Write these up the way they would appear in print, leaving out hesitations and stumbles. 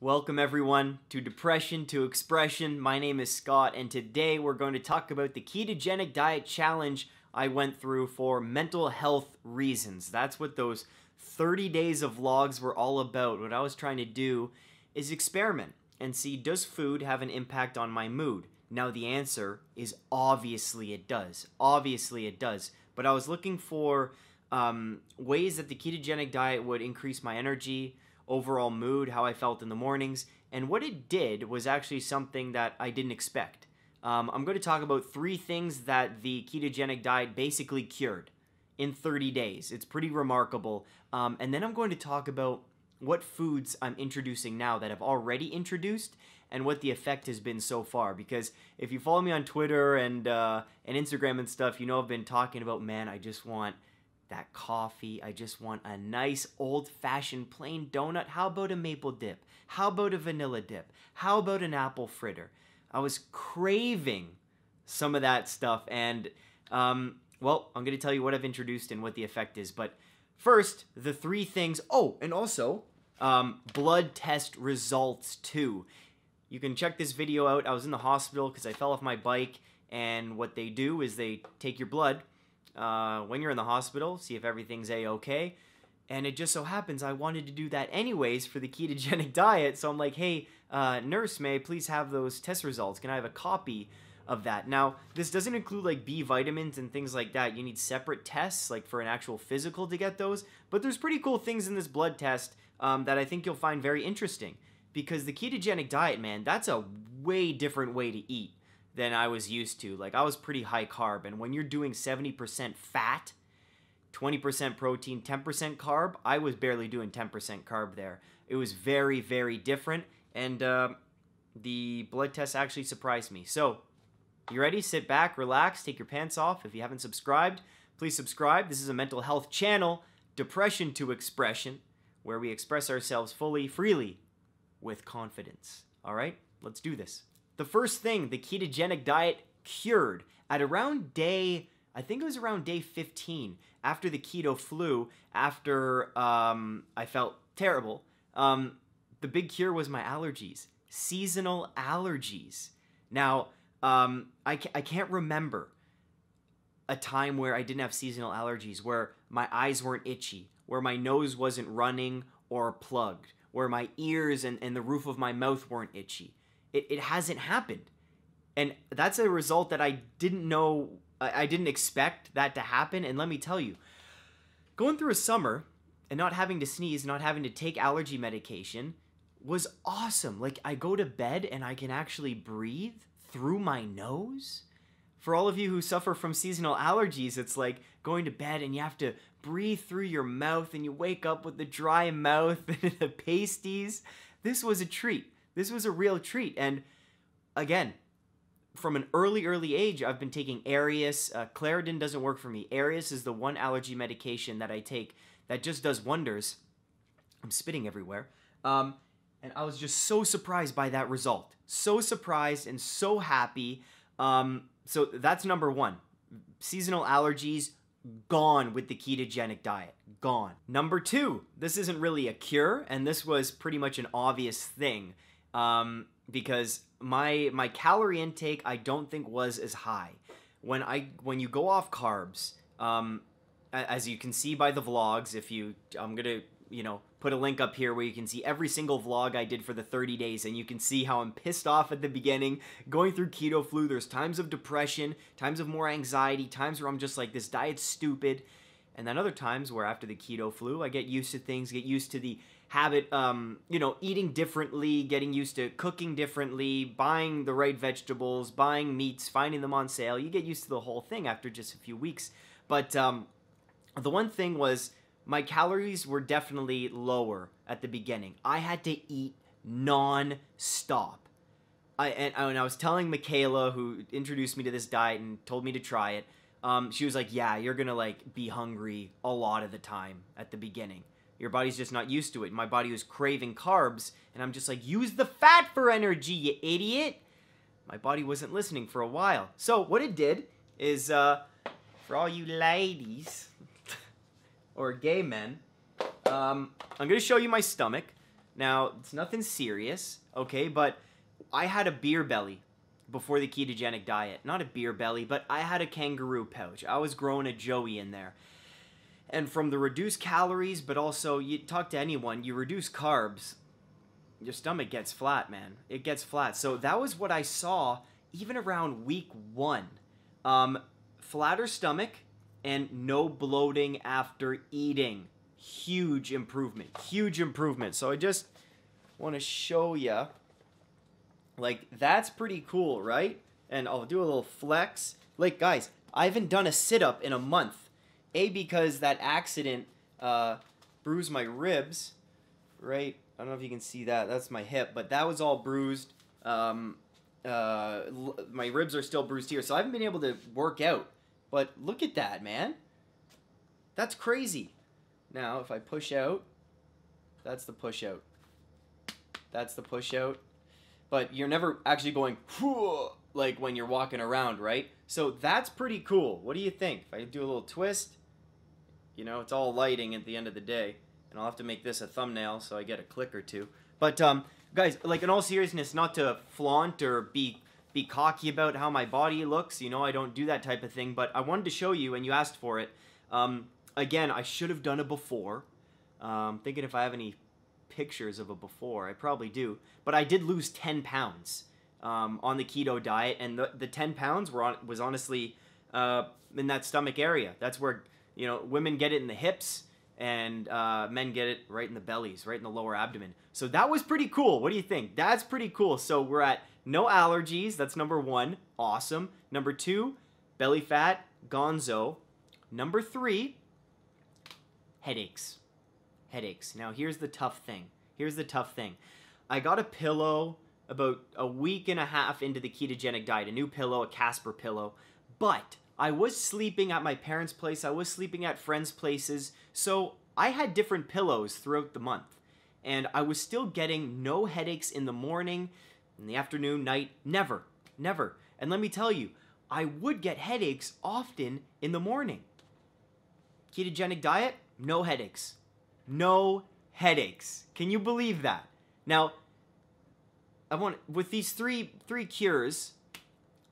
Welcome everyone to Depression to Expression. My name is Scott and today we're going to talk about the ketogenic diet challenge I went through for mental health reasons. That's what those 30 days of vlogs were all about. What I was trying to do is experiment and see, does food have an impact on my mood? Now the answer is obviously it does. Obviously it does. But I was looking for ways that the ketogenic diet would increase my energy, overall mood, how I felt in the mornings, and what it did was actually something that I didn't expect. I'm going to talk about 3 things that the ketogenic diet basically cured in 30 days. It's pretty remarkable. And then I'm going to talk about what foods I'm introducing now that I've already introduced and what the effect has been so far. Because if you follow me on Twitter and Instagram and stuff, you know I've been talking about, man, I just want that coffee. I just want a nice old-fashioned plain donut. How about a maple dip? How about a vanilla dip? How about an apple fritter? I was craving some of that stuff, and well, I'm going to tell you what I've introduced and what the effect is. But first, the 3 things. Oh, and also blood test results too. You can check this video out. I was in the hospital because I fell off my bike, and what they do is they take your blood when you're in the hospital, see if everything's a-okay. And it just so happens I wanted to do that anyways for the ketogenic diet. So I'm like, hey, nurse, may I please have those test results? Can I have a copy of that? Now, this doesn't include like B vitamins and things like that. You need separate tests like for an actual physical to get those. But there's pretty cool things in this blood test that I think you'll find very interesting. Because the ketogenic diet, man, that's a way different way to eat than I was used to. Like, I was pretty high carb, and when you're doing 70% fat, 20% protein, 10% carb, I was barely doing 10% carb there. It was very, very different, and the blood test actually surprised me. So, you ready? Sit back, relax, take your pants off. If you haven't subscribed, please subscribe. This is a mental health channel, Depression to Expression, where we express ourselves fully, freely, with confidence. All right? Let's do this. The first thing the ketogenic diet cured at around day, I think it was around day 15, after the keto flu, after I felt terrible, the big cure was my allergies, seasonal allergies. Now, I can't remember a time where I didn't have seasonal allergies, where my eyes weren't itchy, where my nose wasn't running or plugged, where my ears and the roof of my mouth weren't itchy. It hasn't happened. And that's a result that I didn't know, I didn't expect that to happen. And let me tell you, going through a summer and not having to sneeze, not having to take allergy medication was awesome. Like, I go to bed and I can actually breathe through my nose. For all of you who suffer from seasonal allergies, it's like going to bed and you have to breathe through your mouth and you wake up with the dry mouth and the pasties. This was a treat. This was a real treat. And again, from an early age, I've been taking Arius. Claritin doesn't work for me. Arius is the one allergy medication that I take that just does wonders. I'm spitting everywhere. And I was just so surprised by that result. So surprised and so happy. So that's number 1. Seasonal allergies, gone with the ketogenic diet. Gone. Number 2, this isn't really a cure, and this was pretty much an obvious thing. Because my calorie intake I don't think was as high. When you go off carbs, as you can see by the vlogs, I'm gonna put a link up here where you can see every single vlog I did for the 30 days, and you can see how I'm pissed off at the beginning, going through keto flu. There's times of depression, times of more anxiety, times where I'm just like, this diet's stupid, and then other times where after the keto flu I get used to things, get used to the habit, eating differently, getting used to cooking differently, buying the right vegetables, buying meats, finding them on sale. You get used to the whole thing after just a few weeks. But the one thing was my calories were definitely lower at the beginning. I had to eat non-stop. And I was telling Michaela, who introduced me to this diet and told me to try it, she was like, yeah, you're gonna like be hungry a lot of the time at the beginning. Your body's just not used to it. My body was craving carbs, and I'm just like, use the fat for energy, you idiot. My body wasn't listening for a while. So what it did is, for all you ladies, or gay men, I'm going to show you my stomach. Now, it's nothing serious, okay, but I had a beer belly before the ketogenic diet. Not a beer belly, but I had a kangaroo pouch. I was growing a joey in there. And from the reduced calories, but also, you talk to anyone, you reduce carbs, your stomach gets flat, man. It gets flat. So that was what I saw even around week 1. Flatter stomach and no bloating after eating. Huge improvement. Huge improvement. So I just want to show you. Like, that's pretty cool, right? And I'll do a little flex. Like, guys, I haven't done a sit-up in a month. Because that accident bruised my ribs, right? I don't know if you can see that. That's my hip, but that was all bruised. My ribs are still bruised here, so I haven't been able to work out. But look at that, man. That's crazy. Now, if I push out, that's the push out. That's the push out. But you're never actually going, like when you're walking around, right? So that's pretty cool. What do you think? If I do a little twist, you know, it's all lighting at the end of the day. And I'll have to make this a thumbnail so I get a click or two. But, guys, like in all seriousness, not to flaunt or be cocky about how my body looks. You know, I don't do that type of thing. But I wanted to show you, and you asked for it. Again, I should have done a before. Thinking if I have any pictures of a before. I probably do. But I did lose 10 pounds on the keto diet. And the 10 pounds was honestly in that stomach area. That's where, you know, women get it in the hips. And men get it right in the bellies, right in the lower abdomen. So that was pretty cool. What do you think? That's pretty cool. So we're at no allergies. That's number 1. Awesome. Number 2, belly fat, gonzo. Number 3, headaches. Headaches. Now, here's the tough thing. Here's the tough thing. I got a pillow about a week and a half into the ketogenic diet. A new pillow, a Casper pillow. But I was sleeping at my parents' place. I was sleeping at friends' places. So I had different pillows throughout the month. And I was still getting no headaches in the morning, in the afternoon, night. Never. Never. And let me tell you, I would get headaches often in the morning. Ketogenic diet, no headaches. No headaches. Can you believe that? Now, with these three cures,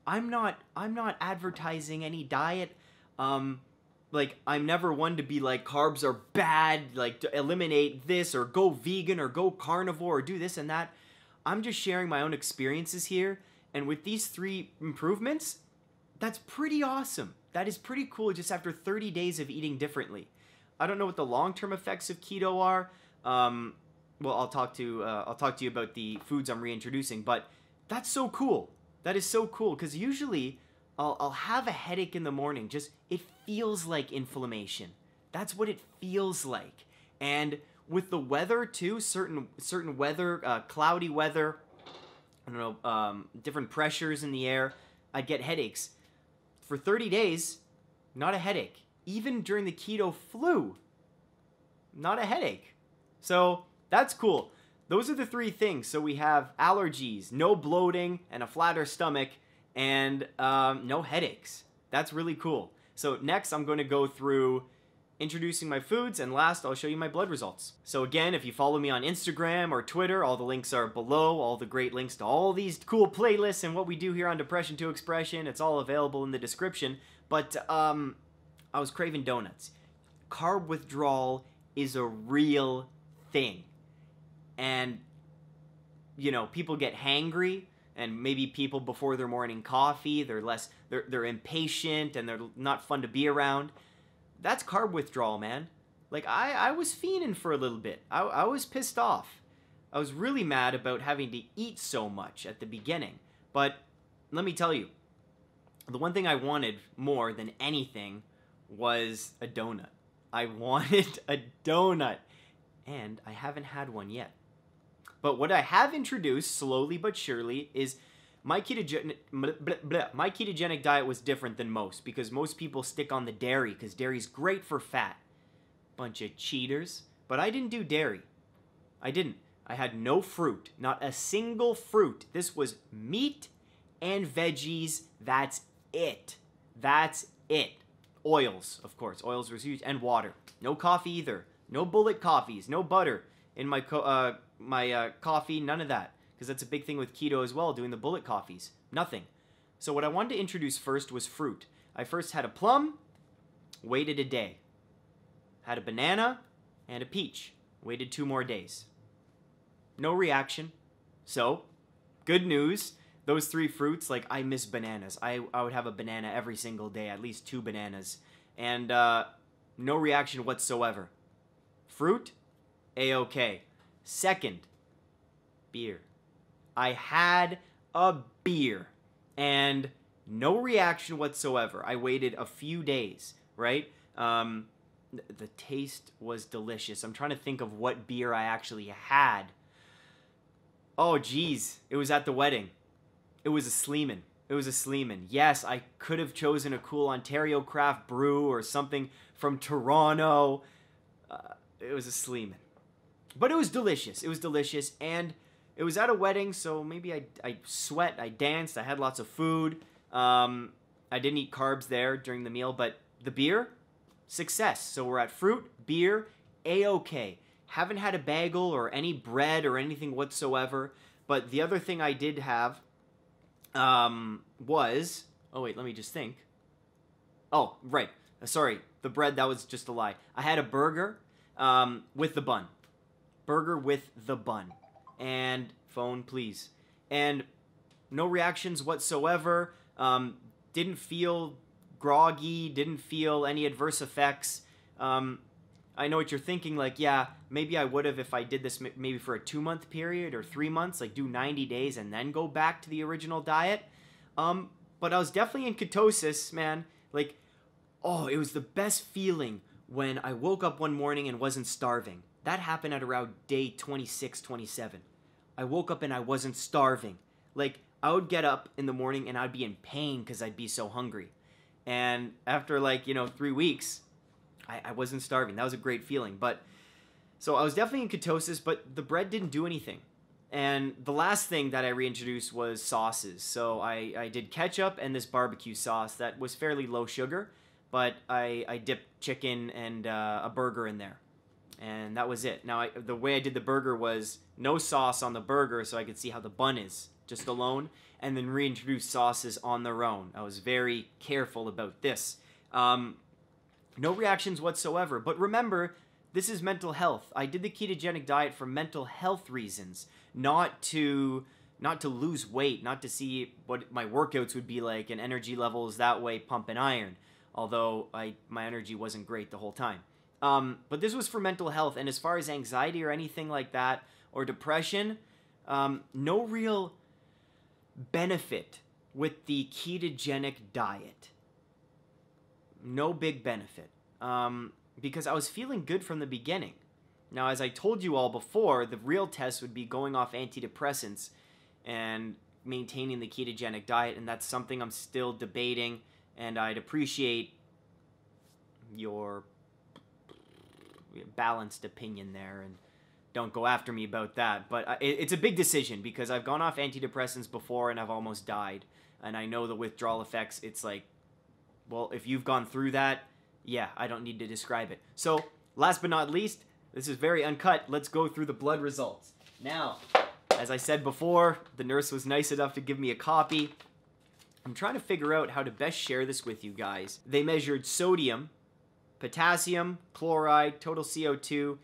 I'm not advertising any diet. Like, I'm never one to be like, carbs are bad, like, to eliminate this, or go vegan, or go carnivore, or do this and that. I'm just sharing my own experiences here, and with these 3 improvements, that's pretty awesome. That is pretty cool just after 30 days of eating differently. I don't know what the long-term effects of keto are. Well, I'll talk to you about the foods I'm reintroducing, but that's so cool. That is so cool, because usually I'll have a headache in the morning. Just, it feels like inflammation. That's what it feels like. And with the weather too, certain weather, cloudy weather, I don't know, different pressures in the air, I'd get headaches. For 30 days, not a headache. Even during the keto flu, not a headache. So that's cool. Those are the 3 things. So we have allergies, no bloating, and a flatter stomach, and no headaches. That's really cool. So next, I'm going to go through introducing my foods, and last, I'll show you my blood results. So again, if you follow me on Instagram or Twitter, all the links are below, all the great links to all these cool playlists and what we do here on Depression to Expression. It's all available in the description. But I was craving donuts. Carb withdrawal is a real thing. And, you know, people get hangry, and maybe people before their morning coffee, they're impatient, and they're not fun to be around. That's carb withdrawal, man. Like, I was fiending for a little bit. I was pissed off. I was really mad about having to eat so much at the beginning. But let me tell you, the one thing I wanted more than anything was a donut. I wanted a donut, and I haven't had one yet. But what I have introduced, slowly but surely, is my ketogenic diet was different than most, because most people stick on the dairy, because dairy's great for fat. Bunch of cheaters. But I didn't do dairy. I didn't. I had no fruit. Not a single fruit. This was meat and veggies. That's it. That's it. Oils, of course. Oils were huge. And water. No coffee either. No bullet coffees. No butter in my my coffee, none of that. Because that's a big thing with keto as well, doing the bullet coffees. Nothing. So what I wanted to introduce first was fruit. I first had a plum, waited a day. Had a banana and a peach. Waited 2 more days. No reaction. So, good news. Those 3 fruits, like, I miss bananas. I would have a banana every single day, at least 2 bananas. And no reaction whatsoever. Fruit, A-okay. Second, beer. I had a beer and no reaction whatsoever. I waited a few days, right? The taste was delicious. I'm trying to think of what beer I actually had. Oh, geez. It was at the wedding. It was a Sleeman. It was a Sleeman. Yes, I could have chosen a cool Ontario craft brew or something from Toronto. It was a Sleeman. But it was delicious. It was delicious. And it was at a wedding, so maybe I sweat, I danced, I had lots of food. I didn't eat carbs there during the meal, but the beer, success. So we're at fruit, beer, A-okay. Haven't had a bagel or any bread or anything whatsoever. But the other thing I did have was... Oh, wait, let me just think. Oh, right. Sorry, the bread, that was just a lie. I had a burger with the bun. Burger with the bun. And phone, please. And no reactions whatsoever. Didn't feel groggy. Didn't feel any adverse effects. I know what you're thinking, like, yeah, maybe I would have if I did this maybe for a 2-month period or 3 months, like do 90 days and then go back to the original diet. But I was definitely in ketosis, man. Like, oh, it was the best feeling when I woke up one morning and wasn't starving. That happened at around day 26, 27. I woke up and I wasn't starving. Like, I would get up in the morning and I'd be in pain because I'd be so hungry. And after, like, 3 weeks, I wasn't starving. That was a great feeling. But so I was definitely in ketosis, but the bread didn't do anything. And the last thing that I reintroduced was sauces. So I did ketchup and this barbecue sauce that was fairly low sugar, but I dipped chicken and a burger in there. And that was it. Now, the way I did the burger was no sauce on the burger so I could see how the bun is, just alone, and then reintroduce sauces on their own. I was very careful about this. No reactions whatsoever. But remember, this is mental health. I did the ketogenic diet for mental health reasons, not to lose weight, not to see what my workouts would be like and energy levels that way pumping iron, although my energy wasn't great the whole time. But this was for mental health, and as far as anxiety or anything like that, or depression, no real benefit with the ketogenic diet. No big benefit. Because I was feeling good from the beginning. Now, as I told you all before, the real test would be going off antidepressants and maintaining the ketogenic diet, and that's something I'm still debating, and I'd appreciate your balanced opinion there, and don't go after me about that. But it's a big decision because I've gone off antidepressants before and I've almost died, and I know the withdrawal effects. It's like, well, if you've gone through that, yeah, I don't need to describe it. So, last but not least, this is very uncut. Let's go through the blood results. Now, as I said before, the nurse was nice enough to give me a copy. I'm trying to figure out how to best share this with you guys. They measured sodium, potassium, chloride, total CO2,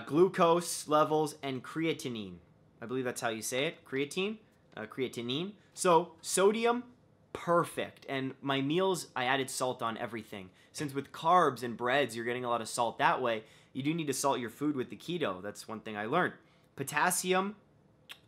glucose levels, and creatinine. I believe that's how you say it. Creatinine. So, sodium, perfect. And my meals, I added salt on everything. Since with carbs and breads, you're getting a lot of salt that way, you do need to salt your food with the keto. That's one thing I learned. Potassium,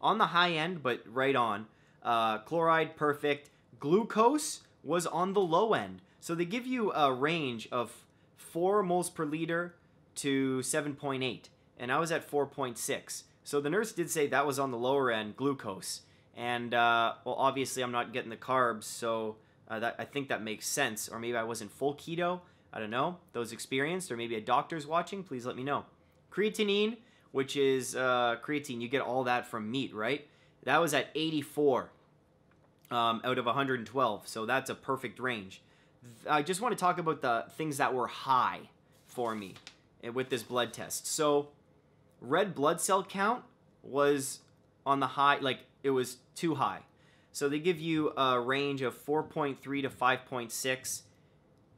on the high end, but right on. Chloride, perfect. Glucose was on the low end. So they give you a range of 4 moles per liter to 7.8. And I was at 4.6. So the nurse did say that was on the lower end, glucose. And, well, obviously I'm not getting the carbs, so I think that makes sense. Or maybe I wasn't full keto. I don't know. Those experienced, or maybe a doctor's watching, please let me know. Creatinine, which is creatine. You get all that from meat, right? That was at 84 out of 112, so that's a perfect range. I just want to talk about the things that were high for me with this blood test. So red blood cell count was on the high, like it was too high. So they give you a range of 4.3 to 5.6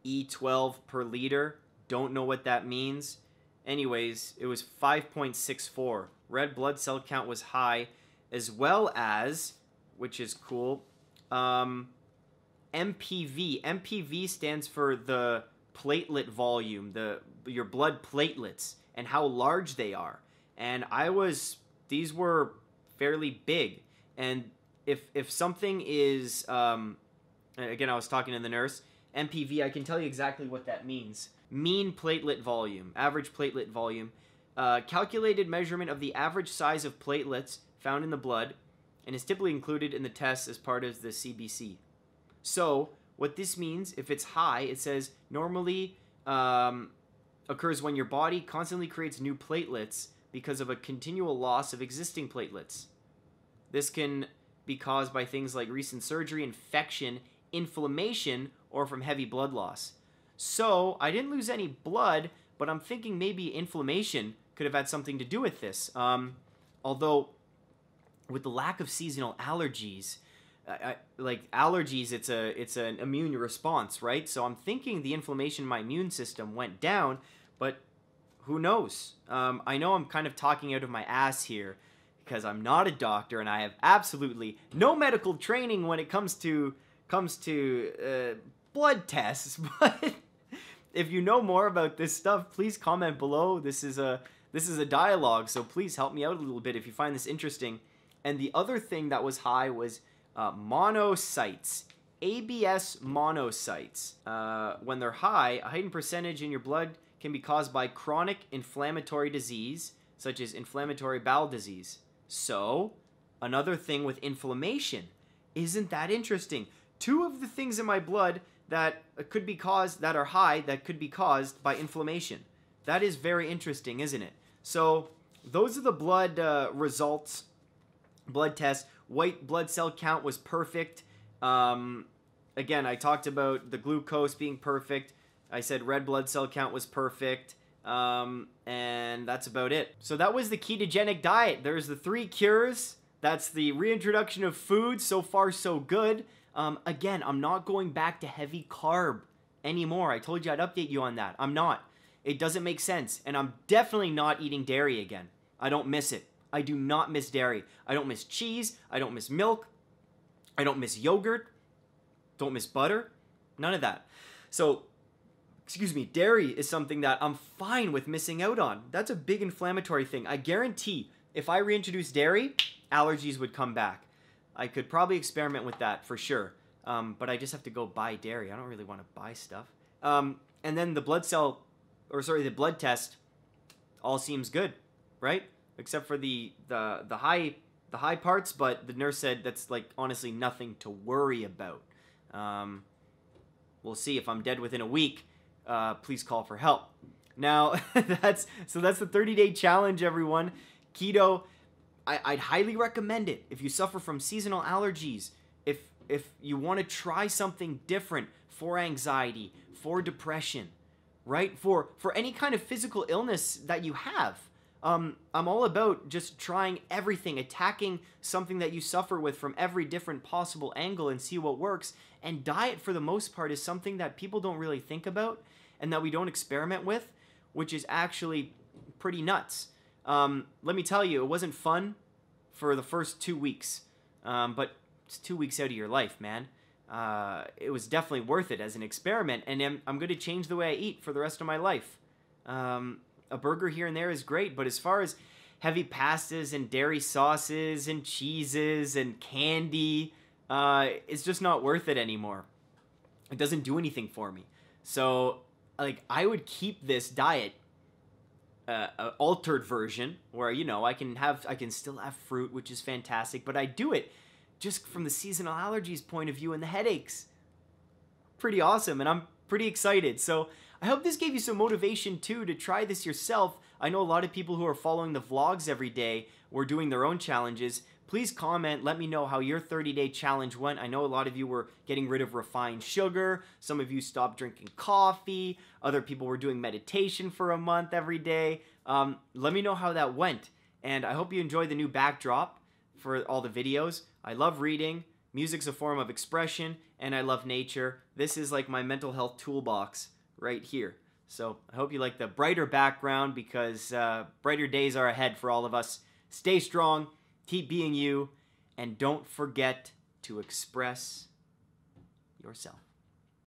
E12 per liter. Don't know what that means. Anyways, it was 5.64. Red blood cell count was high, as well as, which is cool, MPV. MPV stands for the platelet volume, your blood platelets, and how large they are. And these were fairly big. And if something is, again, I was talking to the nurse, MPV, I can tell you exactly what that means. Mean platelet volume, average platelet volume, calculated measurement of the average size of platelets found in the blood, and is typically included in the tests as part of the CBC. So what this means, if it's high, it says normally occurs when your body constantly creates new platelets because of a continual loss of existing platelets. This can be caused by things like recent surgery, infection, inflammation, or from heavy blood loss. So I didn't lose any blood, but I'm thinking maybe inflammation could have had something to do with this. Although with the lack of seasonal allergies, like allergies, it's an immune response, right? So I'm thinking the inflammation in my immune system went down, but who knows? I know I'm kind of talking out of my ass here because I'm not a doctor and I have absolutely no medical training when it comes to blood tests. But if you know more about this stuff, please comment below. This is a dialogue, so please help me out a little bit if you find this interesting. And the other thing that was high was monocytes, ABS monocytes. When they're high, a heightened percentage in your blood can be caused by chronic inflammatory disease, such as inflammatory bowel disease. So, another thing with inflammation. Isn't that interesting? Two of the things in my blood that could be caused, that are high, that could be caused by inflammation. That is very interesting, isn't it? So, those are the blood results, blood tests. White blood cell count was perfect. Again, I talked about the glucose being perfect. I said red blood cell count was perfect. And that's about it. So that was the ketogenic diet. There's the 3 cures. That's the reintroduction of food. So far, so good. Again, I'm not going back to heavy carb anymore. I told you I'd update you on that. I'm not. It doesn't make sense. And I'm definitely not eating dairy again. I don't miss it. I do not miss dairy. I don't miss cheese. I don't miss milk. I don't miss yogurt. Don't miss butter. None of that. So, excuse me, dairy is something that I'm fine with missing out on. That's a big inflammatory thing. I guarantee if I reintroduce dairy, allergies would come back. I could probably experiment with that for sure. But I just have to go buy dairy. I don't really want to buy stuff. And then the blood test all seems good, right? Except for the high parts, but the nurse said that's like honestly nothing to worry about. We'll see. If I'm dead within a week, please call for help. Now that's the 30-day challenge, everyone. Keto, I'd highly recommend it if you suffer from seasonal allergies. If you want to try something different for anxiety, for depression, right? For any kind of physical illness that you have. I'm all about just trying everything, attacking something that you suffer with from every different possible angle and see what works. And diet, for the most part, is something that people don't really think about and that we don't experiment with, which is actually pretty nuts. Let me tell you, it wasn't fun for the first 2 weeks, but it's 2 weeks out of your life, man. It was definitely worth it as an experiment, and I'm going to change the way I eat for the rest of my life. A burger here and there is great, but as far as heavy pastas and dairy sauces and cheeses and candy, it's just not worth it anymore. It doesn't do anything for me. So, like, I would keep this diet, altered version, where, you know, I can still have fruit, which is fantastic, but I do it just from the seasonal allergies point of view and the headaches. Pretty awesome, and I'm pretty excited. So I hope this gave you some motivation too to try this yourself. I know a lot of people who are following the vlogs every day were doing their own challenges. Please comment, let me know how your 30-day challenge went. I know a lot of you were getting rid of refined sugar. Some of you stopped drinking coffee. Other people were doing meditation for a month every day. Let me know how that went. And I hope you enjoyed the new backdrop for all the videos. I love reading. Music's a form of expression, and I love nature. This is like my mental health toolbox right here. So I hope you like the brighter background, because brighter days are ahead for all of us. Stay strong, keep being you, and don't forget to express yourself.